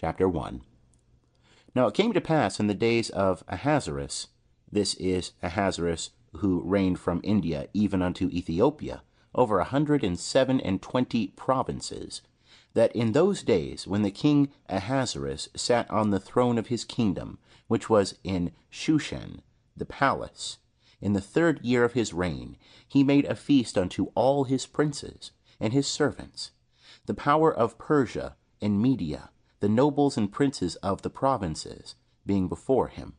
Chapter 1. Now it came to pass in the days of Ahasurus, this is Ahasurus who reigned from India even unto Ethiopia, over 127 provinces, that in those days when the king Ahasurus sat on the throne of his kingdom, which was in Shushan, the palace, in the 3rd year of his reign, he made a feast unto all his princes and his servants, the power of Persia and Media, the nobles and princes of the provinces, being before him,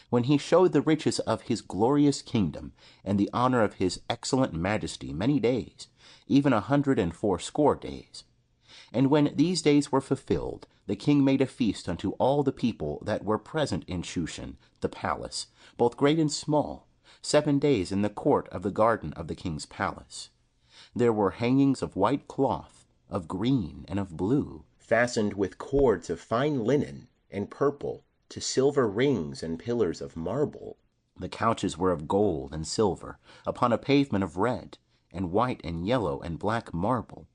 when he showed the riches of his glorious kingdom, and the honor of his excellent majesty many days, even 180 days. And when these days were fulfilled, the king made a feast unto all the people that were present in Shushan, the palace, both great and small, 7 days in the court of the garden of the king's palace. There were hangings of white cloth, of green and of blue, fastened with cords of fine linen and purple, to silver rings and pillars of marble. The couches were of gold and silver, upon a pavement of red, and white and yellow and black marble.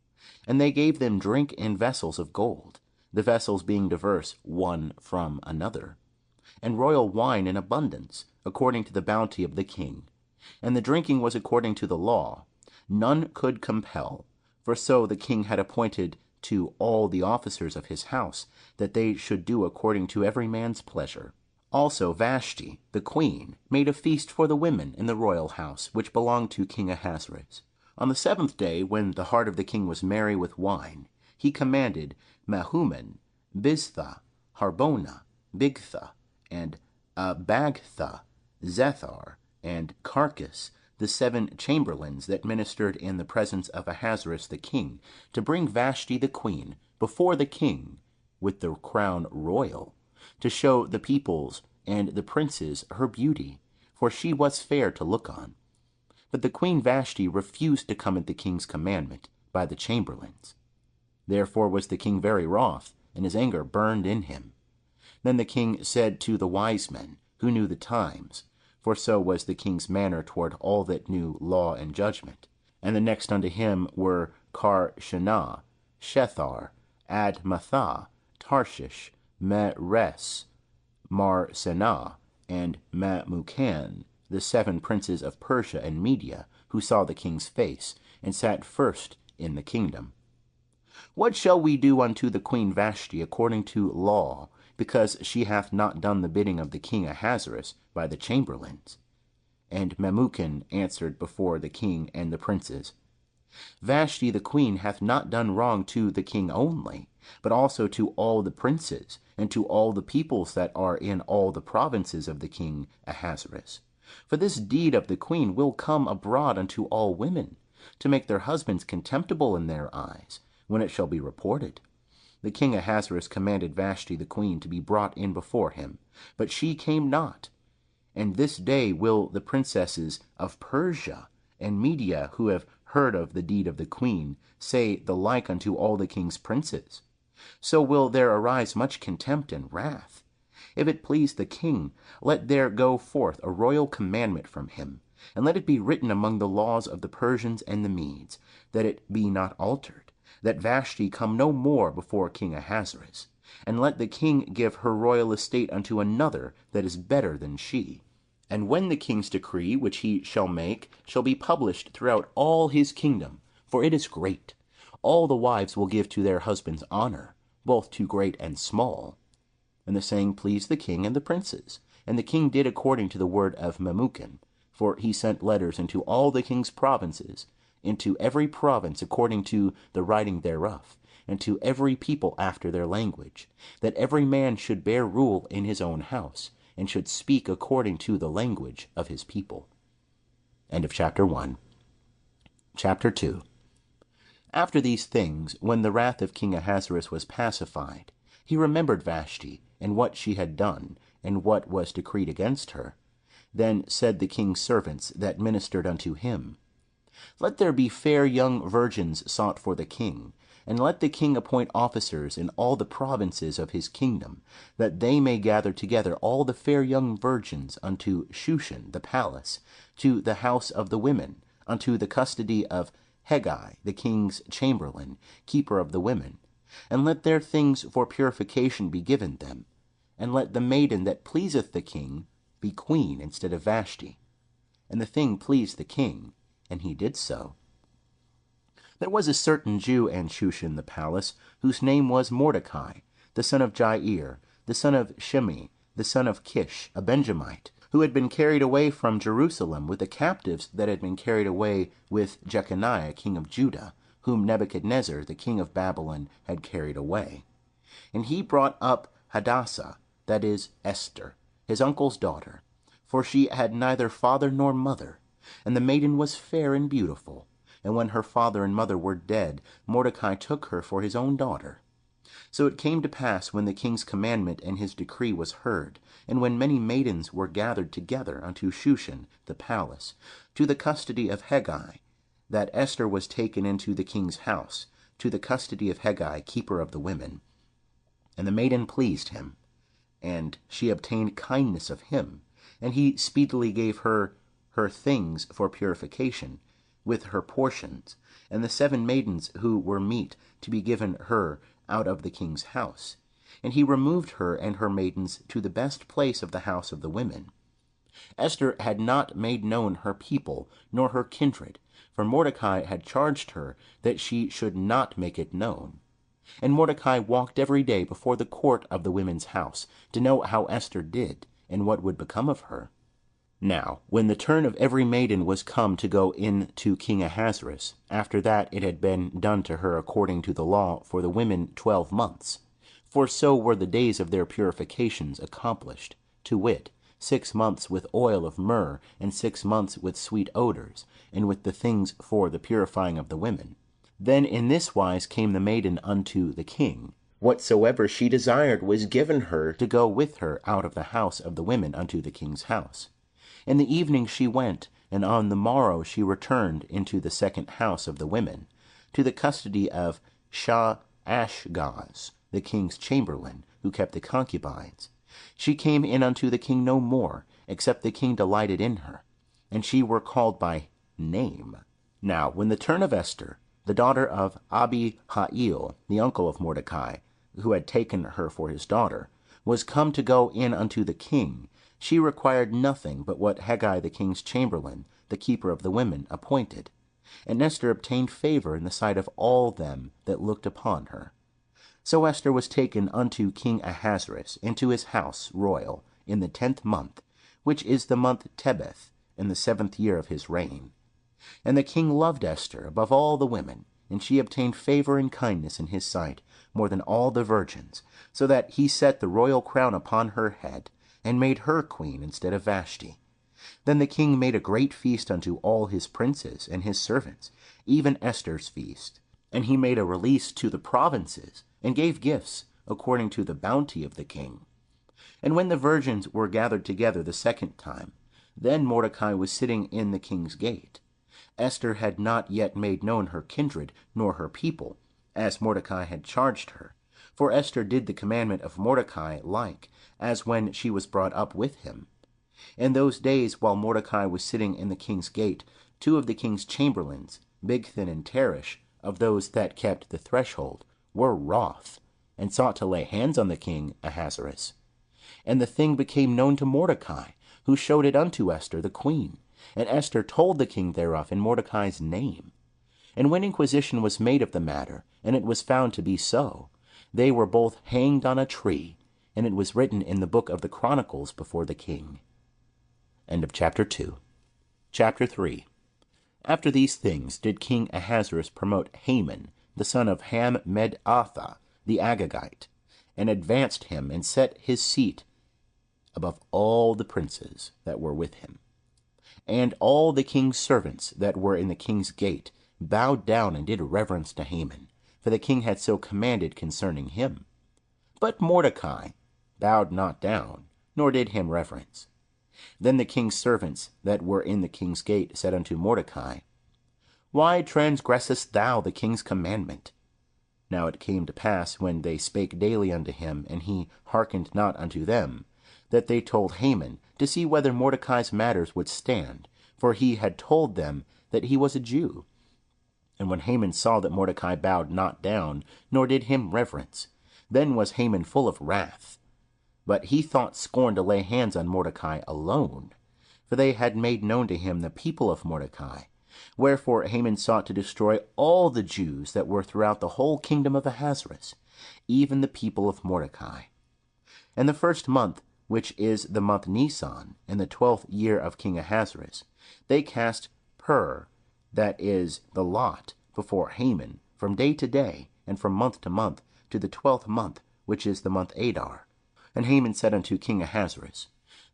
And they gave them drink in vessels of gold, the vessels being diverse one from another, and royal wine in abundance, according to the bounty of the king. And the drinking was according to the law. None could compel, for so the king had appointed to all the officers of his house, that they should do according to every man's pleasure. Also Vashti, the queen, made a feast for the women in the royal house, which belonged to King Ahasurus. On the 7th day, when the heart of the king was merry with wine, he commanded Mehuman, Biztha, Harbona, Bigtha, and Abagtha, Zethar, and Carcas, the 7 chamberlains that ministered in the presence of Ahasurus the king, to bring Vashti the queen before the king with the crown royal, to show the peoples and the princes her beauty, for she was fair to look on. But the queen Vashti refused to come at the king's commandment by the chamberlains. Therefore was the king very wroth, and his anger burned in him. Then the king said to the wise men, who knew the times, for so was the king's manner toward all that knew law and judgment. And the next unto him were Karshena, Shethar, Admatha, Tarshish, Meres, Marsenah, and Mamukan, the 7 princes of Persia and Media, who saw the king's face, and sat first in the kingdom. What shall we do unto the queen Vashti according to law, because she hath not done the bidding of the king Ahasurus by the chamberlains? And Memucan answered before the king and the princes, Vashti the queen hath not done wrong to the king only, but also to all the princes, and to all the peoples that are in all the provinces of the king Ahasurus. For this deed of the queen will come abroad unto all women, to make their husbands contemptible in their eyes, when it shall be reported. The king Ahasurus commanded Vashti the queen to be brought in before him, but she came not. And this day will the princesses of Persia and Media, who have heard of the deed of the queen, say the like unto all the king's princes. So will there arise much contempt and wrath. If it please the king, let there go forth a royal commandment from him, and let it be written among the laws of the Persians and the Medes, that it be not altered, that Vashti come no more before King Ahasurus, and let the king give her royal estate unto another that is better than she. And when the king's decree which he shall make shall be published throughout all his kingdom, for it is great, all the wives will give to their husbands honor, both to great and small. And the saying pleased the king and the princes, and the king did according to the word of Memucan, for he sent letters into all the king's provinces, into every province according to the writing thereof, and to every people after their language, that every man should bear rule in his own house, and should speak according to the language of his people. End of chapter 1. Chapter 2. After these things, when the wrath of King Ahasurus was pacified, he remembered Vashti, and what she had done, and what was decreed against her. Then said the king's servants that ministered unto him, Let there be fair young virgins sought for the king, and let the king appoint officers in all the provinces of his kingdom, that they may gather together all the fair young virgins unto Shushan the palace, to the house of the women, unto the custody of Hegai the king's chamberlain, keeper of the women, And let their things for purification be given them, and let the maiden that pleaseth the king be queen instead of Vashti. And the thing pleased the king, and he did so. There was a certain Jew in Shushan the palace, whose name was Mordekai, the son of Jair, the son of Shimei, the son of Kish, a Benjamite, who had been carried away from Jerusalem with the captives that had been carried away with Jeconiah king of Judah, whom Nebuchadnezzar the king of Babylon had carried away. And he brought up Hadassah, that is, Esther, his uncle's daughter, for she had neither father nor mother, and the maiden was fair and beautiful. And when her father and mother were dead, Mordekai took her for his own daughter. So it came to pass, when the king's commandment and his decree was heard, and when many maidens were gathered together unto Shushan the palace, to the custody of Hegai, that Esther was taken into the king's house, to the custody of Hegai, keeper of the women. And the maiden pleased him, and she obtained kindness of him, and he speedily gave her things for purification, with her portions, and the 7 maidens who were meet to be given her out of the king's house. And he removed her and her maidens to the best place of the house of the women. Esther had not made known her people, nor her kindred, for Mordekai had charged her that she should not make it known. And Mordekai walked every day before the court of the women's house, to know how Esther did, and what would become of her. Now, when the turn of every maiden was come to go in to King Ahasurus, after that it had been done to her according to the law for the women 12 months, for so were the days of their purifications accomplished, to wit, 6 months with oil of myrrh, and 6 months with sweet odors, and with the things for the purifying of the women. Then in this wise came the maiden unto the king. Whatsoever she desired was given her to go with her out of the house of the women unto the king's house. In the evening she went, and on the morrow she returned into the second house of the women, to the custody of Shaashgaz, the king's chamberlain, who kept the concubines. She came in unto the king no more, except the king delighted in her, and she were called by name. Now when the turn of Esther, the daughter of Abbi Ha'il, the uncle of Mordekai, who had taken her for his daughter, was come to go in unto the king, she required nothing but what Hegai the king's chamberlain, the keeper of the women, appointed. And Esther obtained favor in the sight of all them that looked upon her. So Esther was taken unto King Ahasurus into his house royal in the 10th month, which is the month Tebeth, in the 7th year of his reign. And the king loved Esther above all the women, and she obtained favor and kindness in his sight more than all the virgins, so that he set the royal crown upon her head, and made her queen instead of Vashti. Then the king made a great feast unto all his princes and his servants, even Esther's feast. And he made a release to the provinces, and gave gifts according to the bounty of the king. And when the virgins were gathered together the 2nd time, then Mordekai was sitting in the king's gate. Esther had not yet made known her kindred nor her people, as Mordekai had charged her. For Esther did the commandment of Mordekai like, as when she was brought up with him. In those days, while Mordekai was sitting in the king's gate, 2 of the king's chamberlains, Bigthan and Teresh, of those that kept the threshold, were wroth, and sought to lay hands on the king Ahasurus. And the thing became known to Mordekai, who showed it unto Esther the queen. And Esther told the king thereof in Mordecai's name. And when inquisition was made of the matter, and it was found to be so, they were both hanged on a tree, and it was written in the book of the Chronicles before the king. End of chapter 2. Chapter 3. After these things did King Ahasurus promote Haman, the son of Hammedatha, the Agagite, and advanced him, and set his seat above all the princes that were with him. And all the king's servants that were in the king's gate bowed down and did reverence to Haman, for the king had so commanded concerning him. But Mordekai bowed not down, nor did him reverence. Then the king's servants that were in the king's gate said unto Mordekai, Why transgressest thou the king's commandment? Now it came to pass, when they spake daily unto him, and he hearkened not unto them, that they told Haman, to see whether Mordecai's matters would stand, for he had told them that he was a Jew. And when Haman saw that Mordekai bowed not down, nor did him reverence, then was Haman full of wrath. But he thought scorn to lay hands on Mordekai alone, for they had made known to him the people of Mordekai. Wherefore Haman sought to destroy all the Jews that were throughout the whole kingdom of Ahasurus, even the people of Mordekai. And the first month, which is the month Nisan, in the 12th year of King Ahasurus, they cast pur, that is, the lot, before Haman, from day to day, and from month to month, to the 12th month, which is the month Adar. And Haman said unto King Ahasurus,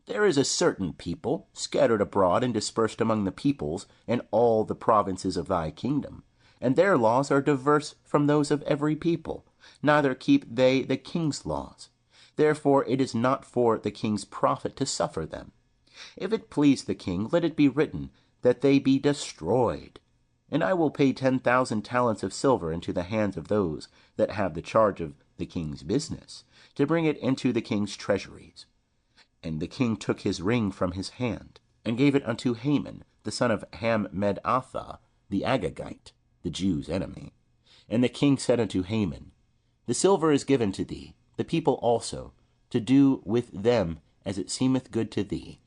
There is a certain people, scattered abroad and dispersed among the peoples in all the provinces of thy kingdom, and their laws are diverse from those of every people, neither keep they the king's laws. Therefore it is not for the king's profit to suffer them. If it please the king, let it be written, that they be destroyed. And I will pay 10,000 talents of silver into the hands of those that have the charge of the king's business, to bring it into the king's treasuries. And the king took his ring from his hand, and gave it unto Haman, the son of Hammedatha, the Agagite, the Jews' enemy. And the king said unto Haman, The silver is given to thee, the people also, to do with them as it seemeth good to thee.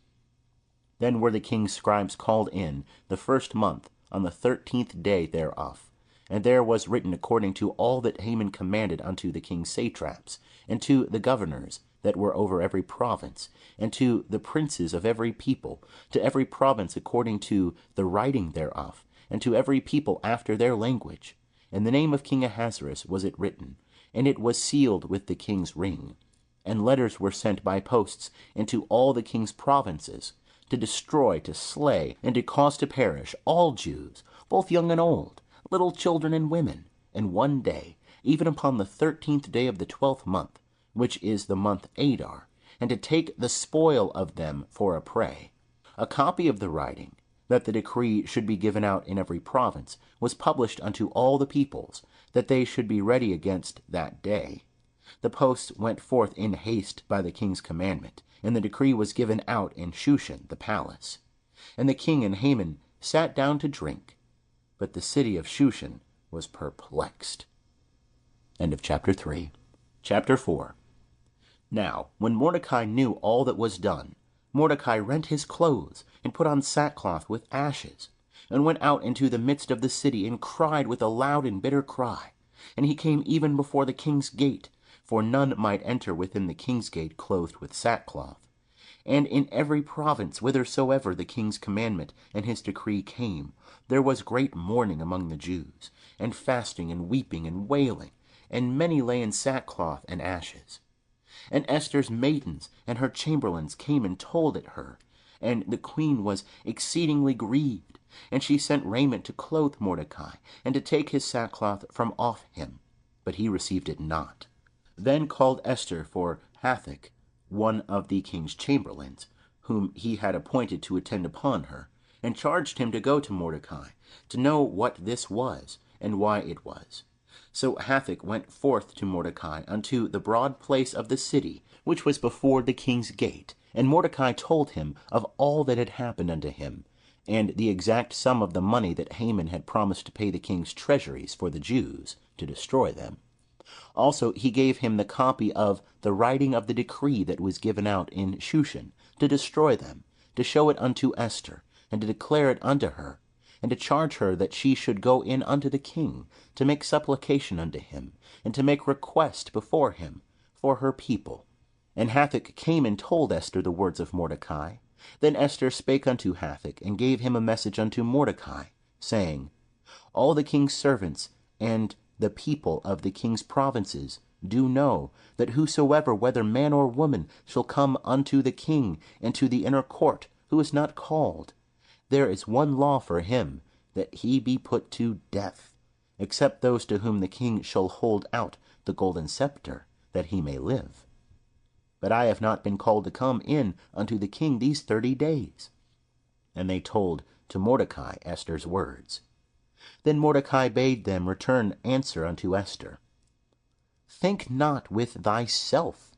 Then were the king's scribes called in the first month, on the 13th day thereof. And there was written according to all that Haman commanded unto the king's satraps, and to the governors that were over every province, and to the princes of every people, to every province according to the writing thereof, and to every people after their language. In the name of King Ahasurus was it written, and it was sealed with the king's ring. And letters were sent by posts into all the king's provinces, to destroy, to slay, and to cause to perish all Jews, both young and old, little children and women, in one day, even upon the 13th day of the 12th month, which is the month Adar, and to take the spoil of them for a prey. A copy of the writing, that the decree should be given out in every province, was published unto all the peoples, that they should be ready against that day. The posts went forth in haste by the king's commandment, and the decree was given out in Shushan the palace. And the king and Haman sat down to drink, but the city of Shushan was perplexed. End of chapter 3. Chapter 4. Now, when Mordekai knew all that was done, Mordekai rent his clothes, and put on sackcloth with ashes, and went out into the midst of the city, and cried with a loud and bitter cry. And he came even before the king's gate, for none might enter within the king's gate clothed with sackcloth. And in every province whithersoever the king's commandment and his decree came, there was great mourning among the Jews, and fasting and weeping and wailing, and many lay in sackcloth and ashes. And Esther's maidens and her chamberlains came and told it her, and the queen was exceedingly grieved, and she sent raiment to clothe Mordekai, and to take his sackcloth from off him, but he received it not. Then called Esther for Hathach, one of the king's chamberlains, whom he had appointed to attend upon her, and charged him to go to Mordekai, to know what this was, and why it was. So Hathach went forth to Mordekai unto the broad place of the city, which was before the king's gate, and Mordekai told him of all that had happened unto him, and the exact sum of the money that Haman had promised to pay the king's treasuries for the Jews, to destroy them. Also he gave him the copy of the writing of the decree that was given out in Shushan, to destroy them, to show it unto Esther, and to declare it unto her, and to charge her that she should go in unto the king, to make supplication unto him, and to make request before him for her people. And Hathach came and told Esther the words of Mordekai. Then Esther spake unto Hathach, and gave him a message unto Mordekai, saying, All the king's servants and the people of the king's provinces do know that whosoever, whether man or woman, shall come unto the king into the inner court, who is not called, there is one law for him, that he be put to death, except those to whom the king shall hold out the golden scepter, that he may live. But I have not been called to come in unto the king these 30 days. And they told to Mordekai Esther's words. Then Mordekai bade them return answer unto Esther. Think not with thyself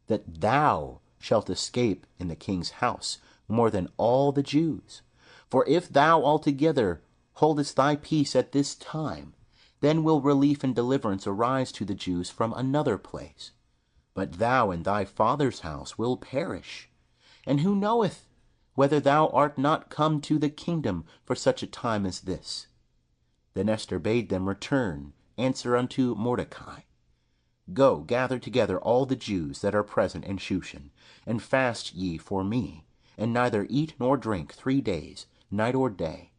that thou shalt escape in the king's house more than all the Jews. For if thou altogether holdest thy peace at this time, then will relief and deliverance arise to the Jews from another place. But thou and thy father's house will perish. And who knoweth whether thou art not come to the kingdom for such a time as this? Then Esther bade them return, answer unto Mordekai, Go, gather together all the Jews that are present in Shushan, and fast ye for me, and neither eat nor drink 3 days, night or day.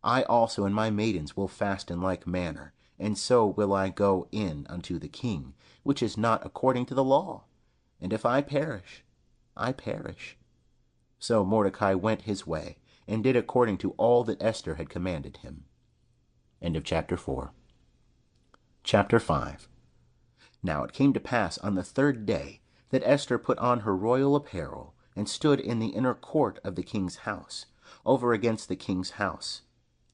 I also and my maidens will fast in like manner, and so will I go in unto the king, which is not according to the law. And if I perish, I perish. So Mordecai went his way, and did according to all that Esther had commanded him. End of chapter 4. Chapter 5. Now it came to pass on the 3rd day that Esther put on her royal apparel, and stood in the inner court of the king's house, over against the king's house.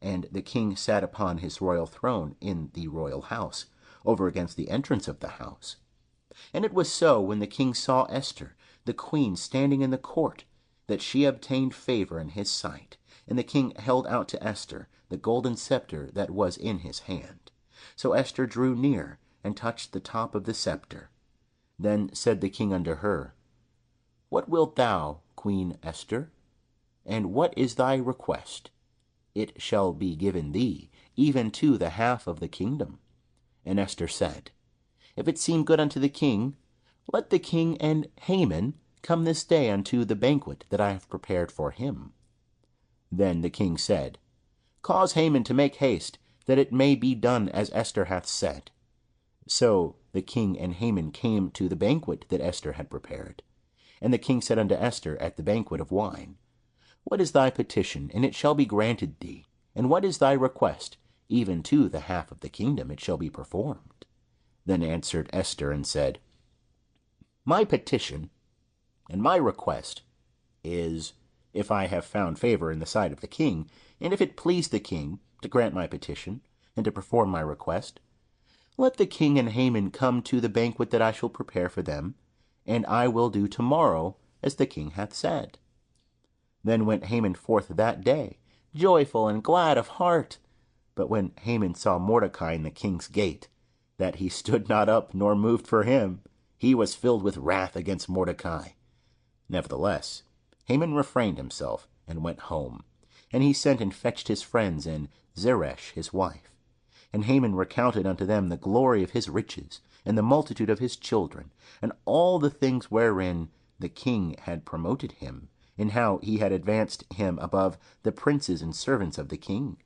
And the king sat upon his royal throne in the royal house, over against the entrance of the house. And it was so, when the king saw Esther, the queen, standing in the court, that she obtained favor in his sight. And the king held out to Esther the golden scepter that was in his hand. So Esther drew near, and touched the top of the scepter. Then said the king unto her, What wilt thou, Queen Esther? And what is thy request? It shall be given thee, even to the half of the kingdom. And Esther said, If it seem good unto the king, let the king and Haman come this day unto the banquet that I have prepared for him. Then the king said, Cause Haman to make haste, that it may be done as Esther hath said. So the king and Haman came to the banquet that Esther had prepared. And the king said unto Esther at the banquet of wine, What is thy petition? And it shall be granted thee. And what is thy request? Even to the half of the kingdom it shall be performed. Then answered Esther and said, My petition and my request is, if I have found favor in the sight of the king, and if it please the king to grant my petition, and to perform my request, let the king and Haman come to the banquet that I shall prepare for them, and I will do tomorrow as the king hath said. Then went Haman forth that day, joyful and glad of heart. But when Haman saw Mordecai in the king's gate, that he stood not up nor moved for him, he was filled with wrath against Mordecai. Nevertheless, Haman refrained himself, and went home. And he sent and fetched his friends, and Zeresh his wife. And Haman recounted unto them the glory of his riches, and the multitude of his children, and all the things wherein the king had promoted him, and how he had advanced him above the princes and servants of the king.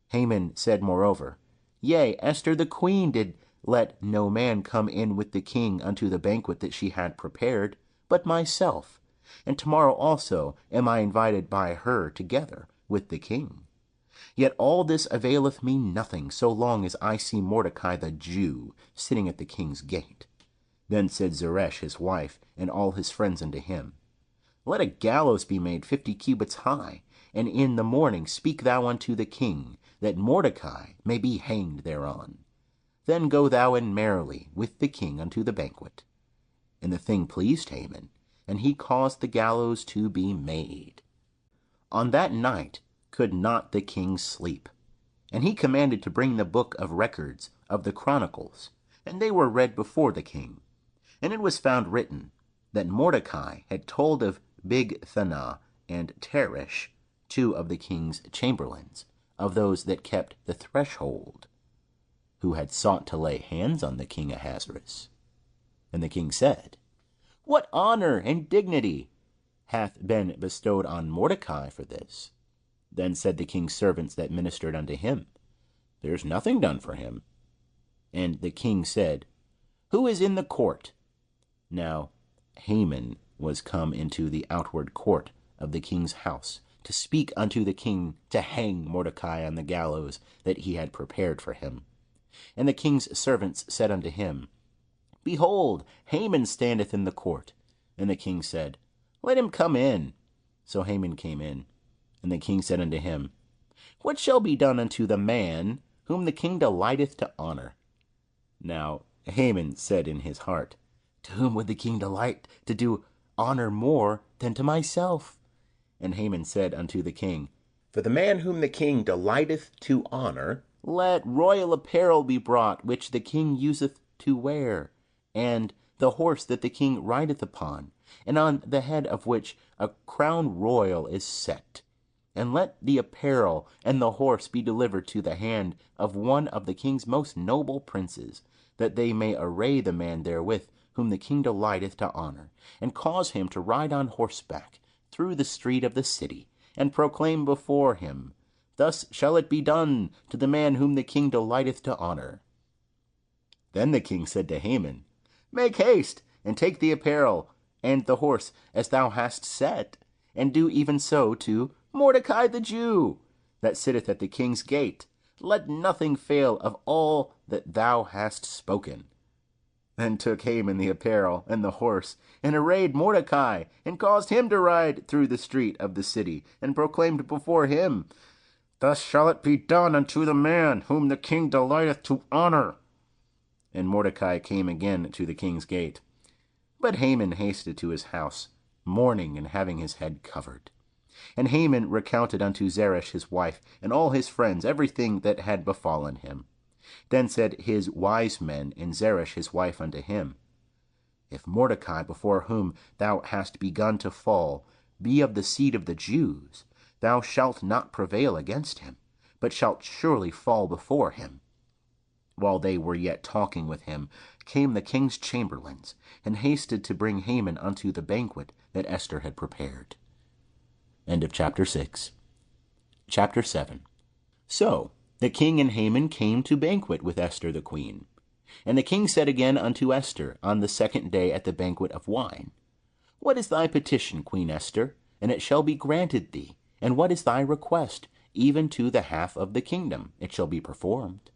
Haman said moreover, Yea, Esther the queen did let no man come in with the king unto the banquet that she had prepared, but myself. And tomorrow also am I invited by her together with the king. Yet all this availeth me nothing, so long as I see Mordecai the Jew sitting at the king's gate. Then said Zeresh his wife, and all his friends unto him, Let a gallows be made 50 cubits high, and in the morning speak thou unto the king, that Mordecai may be hanged thereon. Then go thou in merrily with the king unto the banquet. And the thing pleased Haman, and he caused the gallows to be made. On that night could not the king sleep. And he commanded to bring the book of records of the chronicles, and they were read before the king. And it was found written that Mordecai had told of Bigthana and Teresh, 2 of the king's chamberlains, of those that kept the threshold, who had sought to lay hands on the king Ahasurus. And the king said, What honor and dignity hath been bestowed on Mordecai for this? Then said the king's servants that ministered unto him, There's nothing done for him. And the king said, Who is in the court? Now Haman was come into the outward court of the king's house, to speak unto the king to hang Mordecai on the gallows that he had prepared for him. And the king's servants said unto him, Behold, Haman standeth in the court. And the king said, Let him come in. So Haman came in. And the king said unto him, What shall be done unto the man whom the king delighteth to honor? Now Haman said in his heart, To whom would the king delight to do honor more than to myself? And Haman said unto the king, For the man whom the king delighteth to honor, let royal apparel be brought, which the king useth to wear, and the horse that the king rideth upon, and on the head of which a crown royal is set. And let the apparel and the horse be delivered to the hand of one of the king's most noble princes, that they may array the man therewith whom the king delighteth to honor, and cause him to ride on horseback through the street of the city, and proclaim before him, Thus shall it be done to the man whom the king delighteth to honor. Then the king said to Haman, Make haste, and take the apparel and the horse as thou hast set, and do even so to Mordekai the Jew, that sitteth at the king's gate. Let nothing fail of all that thou hast spoken. Then took Haman the apparel and the horse, and arrayed Mordekai, and caused him to ride through the street of the city, and proclaimed before him, Thus shall it be done unto the man whom the king delighteth to honor. And Mordekai came again to the king's gate. But Haman hasted to his house, mourning and having his head covered. And Haman recounted unto Zeresh his wife and all his friends everything that had befallen him. Then said his wise men and Zeresh his wife unto him, If Mordekai, before whom thou hast begun to fall, be of the seed of the Jews, thou shalt not prevail against him, but shalt surely fall before him. While they were yet talking with him, came the king's chamberlains, and hasted to bring Haman unto the banquet that Esther had prepared. End of chapter 6. Chapter 7. So the king and Haman came to banquet with Esther the queen. And the king said again unto Esther on the second day at the banquet of wine, What is thy petition, Queen Esther? And it shall be granted thee. And what is thy request? Even to the half of the kingdom it shall be performed.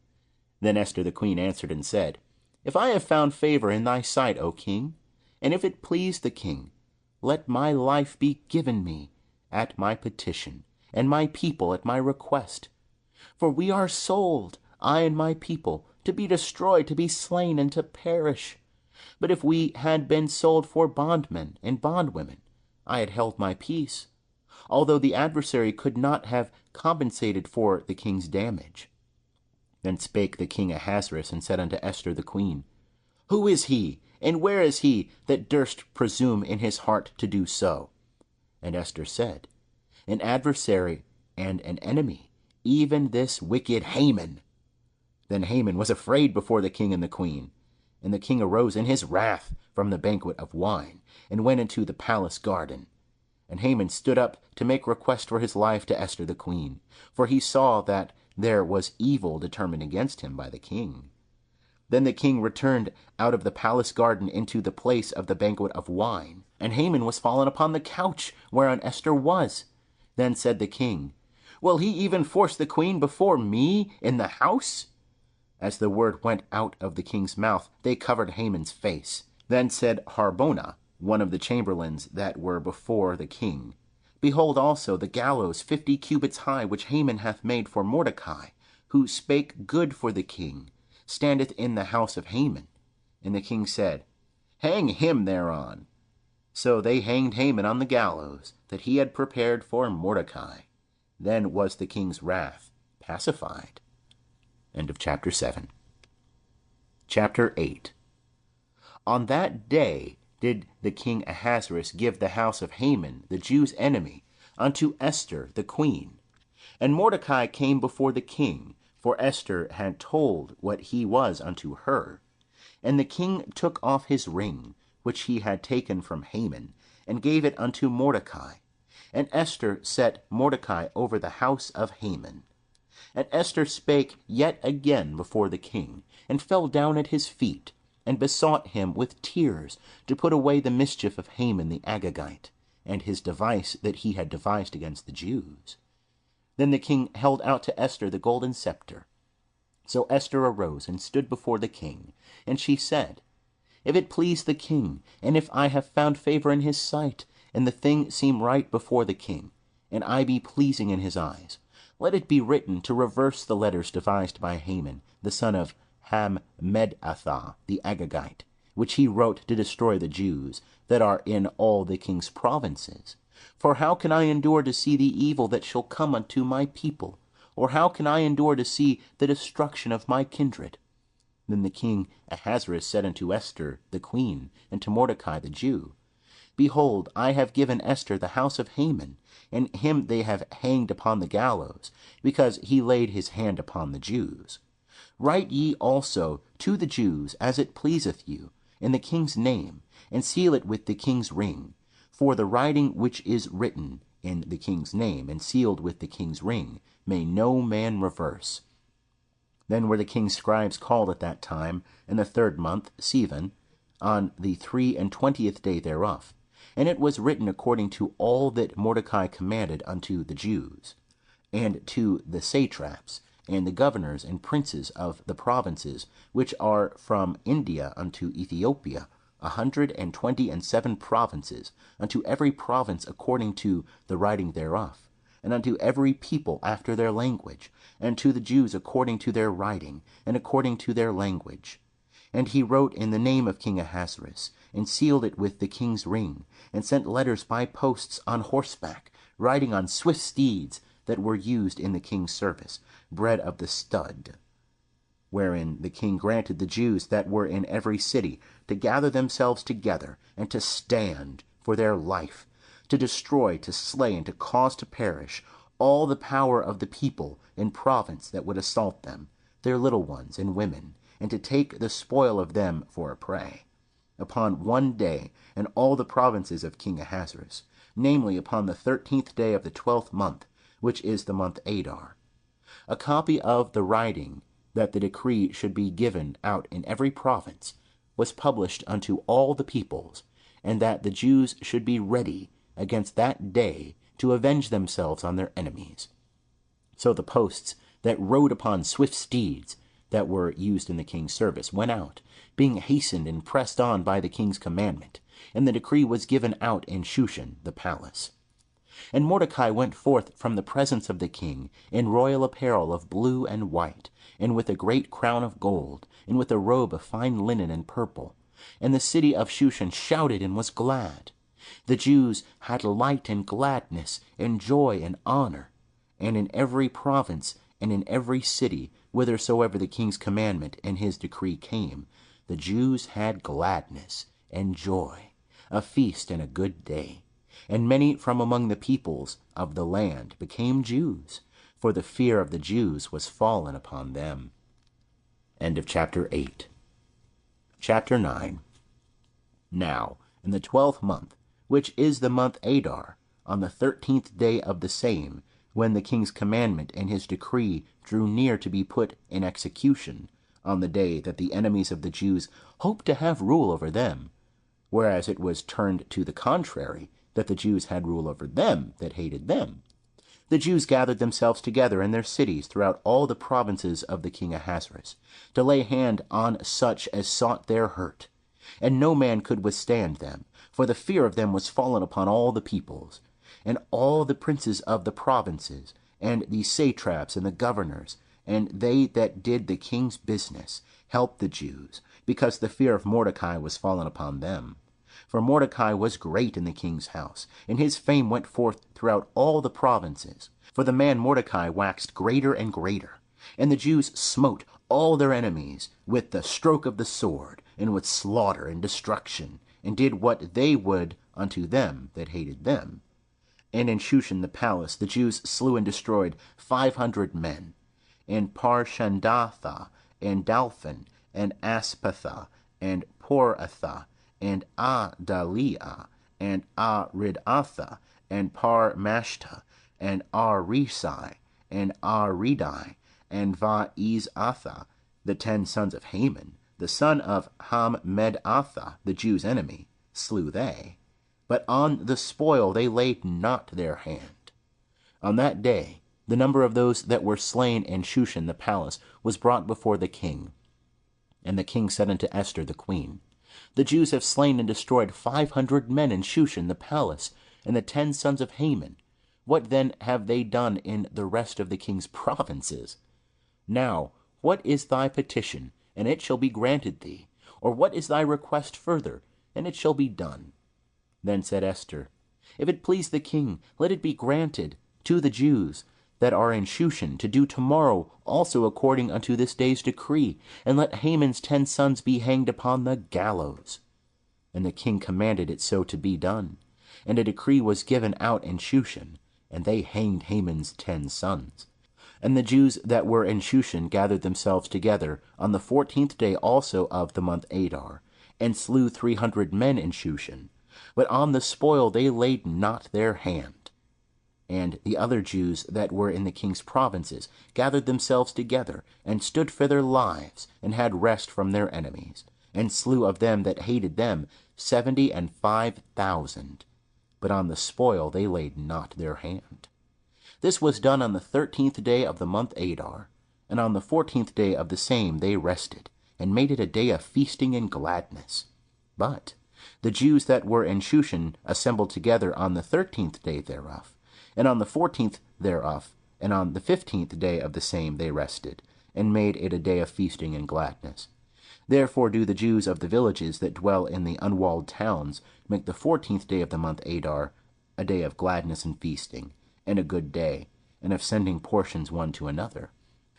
Then Esther the queen answered and said, If I have found favor in thy sight, O king, and if it please the king, let my life be given me at my petition, and my people at my request. For we are sold, I and my people, to be destroyed, to be slain, and to perish. But if we had been sold for bondmen and bondwomen, I had held my peace, although the adversary could not have compensated for the king's damage. Then spake the king Ahasurus, and said unto Esther the queen, Who is he, and where is he that durst presume in his heart to do so? And Esther said, An adversary and an enemy, even this wicked Haman. Then Haman was afraid before the king and the queen. And the king arose in his wrath from the banquet of wine, and went into the palace garden. And Haman stood up to make request for his life to Esther the queen, for he saw that there was evil determined against him by the king. Then the king returned out of the palace garden into the place of the banquet of wine, and Haman was fallen upon the couch whereon Esther was. Then said the king, Will he even force the queen before me in the house? As the word went out of the king's mouth, they covered Haman's face. Then said Harbona, one of the chamberlains that were before the king, Behold also the gallows 50 cubits high, which Haman hath made for Mordekai, who spake good for the king, standeth in the house of Haman. And the king said, Hang him thereon. So they hanged Haman on the gallows that he had prepared for Mordekai. Then was the king's wrath pacified. End of chapter 7. Chapter 8. On that day did the king Ahasurus give the house of Haman, the Jews' enemy, unto Esther the queen. And Mordekai came before the king, for Esther had told what he was unto her. And the king took off his ring, which he had taken from Haman, and gave it unto Mordekai. And Esther set Mordekai over the house of Haman. And Esther spake yet again before the king, and fell down at his feet, and besought him with tears to put away the mischief of Haman the Agagite, and his device that he had devised against the Jews. Then the king held out to Esther the golden scepter. So Esther arose and stood before the king, and she said, If it please the king, and if I have found favor in his sight, and the thing seem right before the king, and I be pleasing in his eyes, let it be written to reverse the letters devised by Haman, the son of Hammedatha the Agagite, which he wrote to destroy the Jews that are in all the king's provinces, For how can I endure to see the evil that shall come unto my people? Or how can I endure to see the destruction of my kindred? Then the king Ahasurus said unto Esther the queen, and to Mordekai the Jew, Behold, I have given Esther the house of Haman, and him they have hanged upon the gallows, because he laid his hand upon the Jews. Write ye also to the Jews as it pleaseth you, in the king's name, and seal it with the king's ring. For the writing which is written in the king's name, and sealed with the king's ring, may no man reverse. Then were the king's scribes called at that time, in the 3rd month, Sivan, on the 23 day thereof. And it was written according to all that Mordekai commanded unto the Jews, and to the satraps, and the governors and princes of the provinces, which are from India unto Ethiopia, 127 provinces, unto every province according to the writing thereof, and unto every people after their language, and to the Jews according to their writing, and according to their language. And he wrote in the name of King Ahasurus, and sealed it with the king's ring, and sent letters by posts on horseback, riding on swift steeds that were used in the king's service, bred of the stud. Wherein the king granted the Jews that were in every city to gather themselves together, and to stand for their life, to destroy, to slay, and to cause to perish all the power of the people in province that would assault them, their little ones and women, and to take the spoil of them for a prey, upon one day in all the provinces of King Ahasurus, namely upon the 13th day of the 12th month, which is the month Adar. A copy of the writing that the decree should be given out in every province was published unto all the peoples, and that the Jews should be ready against that day to avenge themselves on their enemies. So the posts that rode upon swift steeds that were used in the king's service went out, being hastened and pressed on by the king's commandment, and the decree was given out in Shushan the palace. And Mordekai went forth from the presence of the king in royal apparel of blue and white, and with a great crown of gold, and with a robe of fine linen and purple. And the city of Shushan shouted and was glad. The Jews had light and gladness, and joy and honor. And in every province and in every city, whithersoever the king's commandment and his decree came, the Jews had gladness and joy, a feast and a good day. And many from among the peoples of the land became Jews, for the fear of the Jews was fallen upon them. End of chapter 8. Chapter 9. Now, in the 12th month, which is the month Adar, on the 13th day of the same, when the king's commandment and his decree drew near to be put in execution, on the day that the enemies of the Jews hoped to have rule over them, whereas it was turned to the contrary, that the Jews had rule over them that hated them. The Jews gathered themselves together in their cities throughout all the provinces of the king Ahasurus, to lay hand on such as sought their hurt. And no man could withstand them, for the fear of them was fallen upon all the peoples. And all the princes of the provinces, and the satraps and the governors, and they that did the king's business, helped the Jews, because the fear of Mordekai was fallen upon them. For Mordekai was great in the king's house, and his fame went forth throughout all the provinces. For the man Mordekai waxed greater and greater. And the Jews smote all their enemies with the stroke of the sword, and with slaughter and destruction, and did what they would unto them that hated them. And in Shushan the palace the Jews slew and destroyed 500 men. And Parshandatha, and Dalphan, and Aspatha, and Poratha, and Adaliah, and Aridatha, and Parmashta, and Arisai, and Aridai, and Vaizatha, the 10 sons of Haman, the son of Hammedatha, the Jews' enemy, slew they. But on the spoil they laid not their hand. On that day the number of those that were slain in Shushan the palace was brought before the king. And the king said unto Esther the queen, The Jews have slain and destroyed 500 men in Shushan the palace, and the 10 sons of Haman. What then have they done in the rest of the king's provinces? Now, what is thy petition, and it shall be granted thee? Or what is thy request further, and it shall be done? Then said Esther, If it please the king, let it be granted to the Jews that are in Shushan to do tomorrow also according unto this day's decree, and let Haman's 10 sons be hanged upon the gallows. And the king commanded it so to be done. And a decree was given out in Shushan, and they hanged Haman's 10 sons. And the Jews that were in Shushan gathered themselves together on the 14th day also of the month Adar, and slew 300 men in Shushan. But on the spoil they laid not their hand. And the other Jews that were in the king's provinces gathered themselves together, and stood for their lives, and had rest from their enemies, and slew of them that hated them 75,000. But on the spoil they laid not their hand. This was done on the 13th day of the month Adar, and on the 14th day of the same they rested, and made it a day of feasting and gladness. But the Jews that were in Shushan assembled together on the 13th day thereof, and on the 14th thereof, and on the 15th day of the same they rested, and made it a day of feasting and gladness. Therefore do the Jews of the villages that dwell in the unwalled towns make the 14th day of the month Adar a day of gladness and feasting, and a good day, and of sending portions one to another.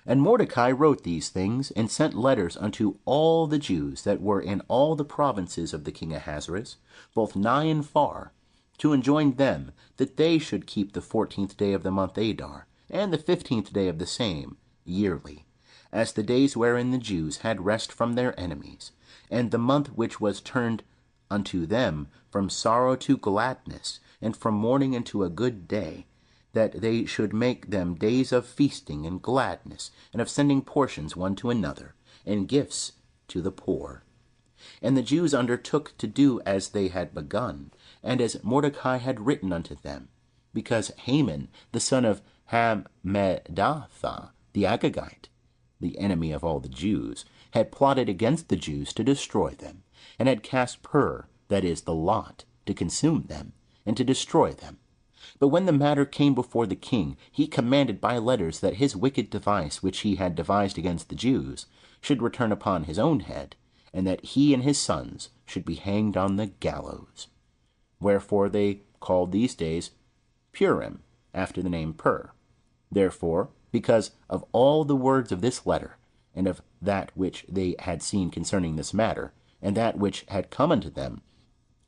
And Mordekai wrote these things, and sent letters unto all the Jews that were in all the provinces of the king Ahasurus, both nigh and far, to enjoin them that they should keep the 14th day of the month Adar, and the 15th day of the same, yearly, as the days wherein the Jews had rest from their enemies, and the month which was turned unto them from sorrow to gladness, and from mourning into a good day, that they should make them days of feasting and gladness, and of sending portions one to another, and gifts to the poor. And the Jews undertook to do as they had begun, and as Mordekai had written unto them, because Haman, the son of Hammedatha, the Agagite, the enemy of all the Jews, had plotted against the Jews to destroy them, and had cast pur, that is, the lot, to consume them, and to destroy them. But when the matter came before the king, he commanded by letters that his wicked device which he had devised against the Jews should return upon his own head, and that he and his sons should be hanged on the gallows. Wherefore they called these days Purim, after the name Pur. Therefore, because of all the words of this letter, and of that which they had seen concerning this matter, and that which had come unto them,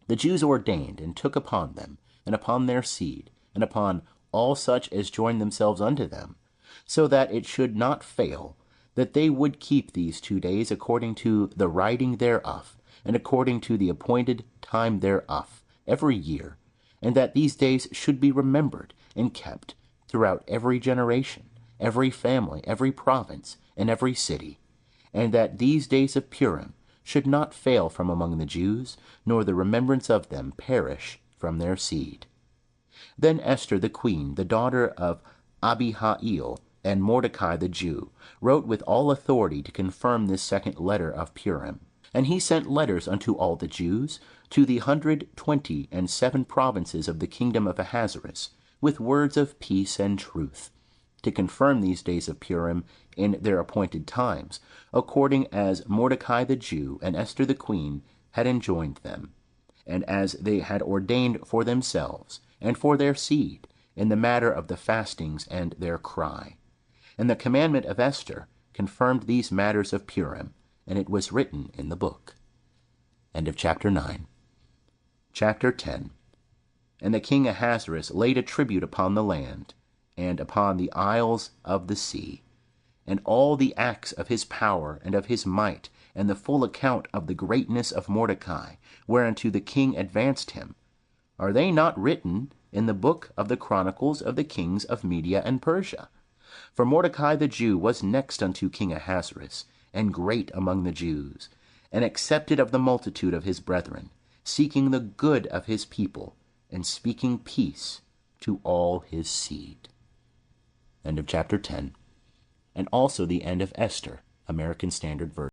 the Jews ordained and took upon them, and upon their seed, and upon all such as joined themselves unto them, so that it should not fail, that they would keep these 2 days according to the writing thereof, and according to the appointed time thereof, every year, and that these days should be remembered and kept throughout every generation, every family, every province, and every city, and that these days of Purim should not fail from among the Jews, nor the remembrance of them perish from their seed. Then Esther the queen, the daughter of Abbi Ha'il, and Mordekai the Jew, wrote with all authority to confirm this second letter of Purim. And he sent letters unto all the Jews, to the 127 provinces of the kingdom of Ahasurus, with words of peace and truth, to confirm these days of Purim in their appointed times, according as Mordekai the Jew and Esther the queen had enjoined them, and as they had ordained for themselves and for their seed, in the matter of the fastings and their cry. And the commandment of Esther confirmed these matters of Purim, and it was written in the book. End of chapter 9. Chapter 10. And the king Ahasurus laid a tribute upon the land, and upon the isles of the sea, and all the acts of his power and of his might, and the full account of the greatness of Mordekai, whereunto the king advanced him. Are they not written in the book of the chronicles of the kings of Media and Persia? For Mordekai the Jew was next unto King Ahasurus, and great among the Jews, and accepted of the multitude of his brethren, seeking the good of his people, and speaking peace to all his seed. End of chapter 10. And also the end of Esther, American Standard Version.